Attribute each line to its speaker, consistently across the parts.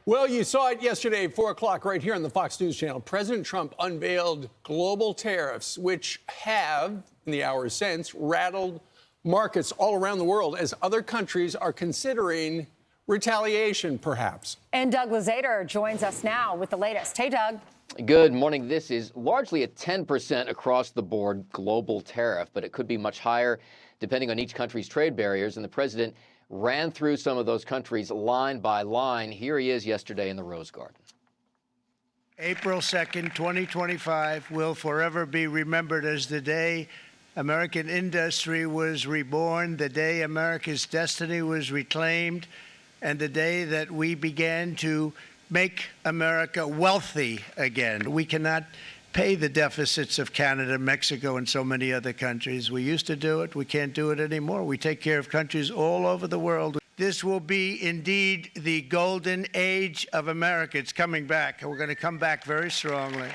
Speaker 1: Well, you saw it yesterday at 4 o'clock right here on the Fox News channel. President Trump unveiled global tariffs, which have, in the hours since, rattled markets all around the world as other countries are considering retaliation, perhaps.
Speaker 2: And Doug Luzader joins us now with the latest. Hey, Doug.
Speaker 3: Good morning. This is largely a 10% across the board global tariff, but it could be much higher depending on each country's trade barriers. And the president ran through some of those countries line by line. Here he is yesterday in the Rose Garden.
Speaker 4: April 2nd, 2025 will forever be remembered as the day American industry was reborn, the day America's destiny was reclaimed, and the day that we began to make America wealthy again. We cannot pay the deficits of Canada, Mexico, and so many other countries. We used to do it. We can't do it anymore. We take care of countries all over the world. This will be indeed the golden age of America. It's coming back, and we're going to come back very strongly.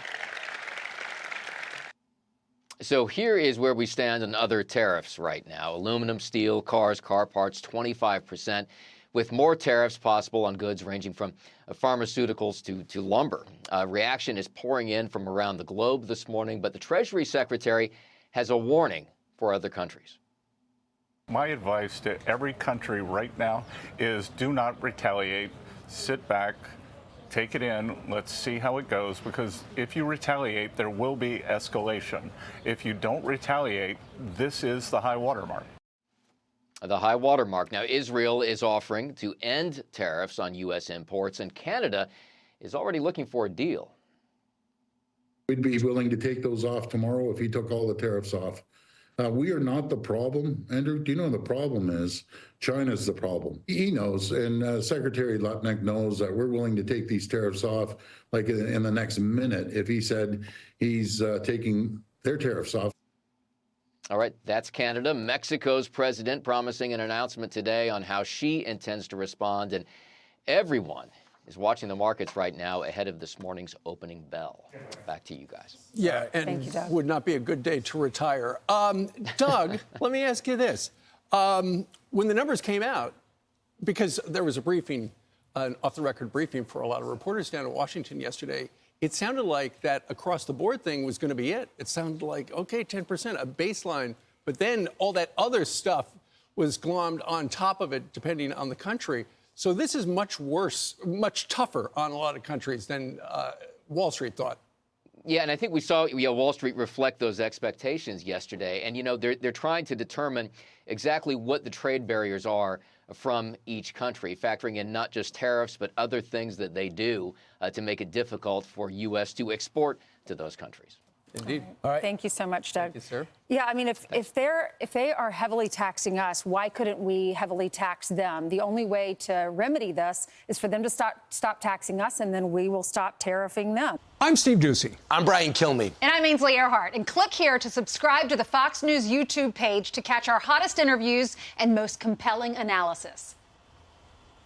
Speaker 3: So here is where we stand on other tariffs right now. Aluminum, steel, cars, car parts, 25%, with more tariffs possible on goods ranging from pharmaceuticals to lumber. Reaction is pouring in from around the globe this morning, but the Treasury Secretary has a warning for other countries.
Speaker 5: My advice to every country right now is do not retaliate. Sit back, take it in, let's see how it goes, because if you retaliate, there will be escalation. If you don't retaliate, this is the high watermark.
Speaker 3: The high watermark. Now, Israel is offering to end tariffs on U.S. imports, and Canada is already looking for a deal.
Speaker 6: We'd be willing to take those off tomorrow if he took all the tariffs off. We are not the problem, Andrew. Do you know the problem is? China's the problem. He knows, and Secretary Lutnick knows that we're willing to take these tariffs off like in the next minute if he said he's taking their tariffs off.
Speaker 3: All right, that's Canada. Mexico's president promising an announcement today on how she intends to respond, and everyone is watching the markets right now ahead of this morning's opening bell. Back to you guys.
Speaker 1: Yeah, and
Speaker 2: Thank you, Doug.
Speaker 1: Would not be a good day to retire. Doug, let me ask you this. When the numbers came out, because there was a briefing, an off-the-record briefing for a lot of reporters down in Washington yesterday, it sounded like that across-the-board thing was going to be it. It sounded like, okay, 10%, a baseline. But then all that other stuff was glommed on top of it, depending on the country. So this is much worse, much tougher on a lot of countries than Wall Street thought.
Speaker 3: Yeah, and I think we saw Wall Street reflect those expectations yesterday. And, they're trying to determine exactly what the trade barriers are from each country, factoring in not just tariffs, but other things that they do to make it difficult for U.S. to export to those countries.
Speaker 1: Indeed.
Speaker 2: All right. Thank you so much, Doug.
Speaker 1: Thank you, sir.
Speaker 2: Yeah, I mean, if they are heavily taxing us, why couldn't we heavily tax them? The only way to remedy this is for them to stop taxing us, and then we will stop tariffing them.
Speaker 1: I'm Steve Doocy.
Speaker 7: I'm Brian Kilmeade.
Speaker 8: And I'm Ainsley Earhart. And click here to subscribe to the Fox News YouTube page to catch our hottest interviews and most compelling analysis.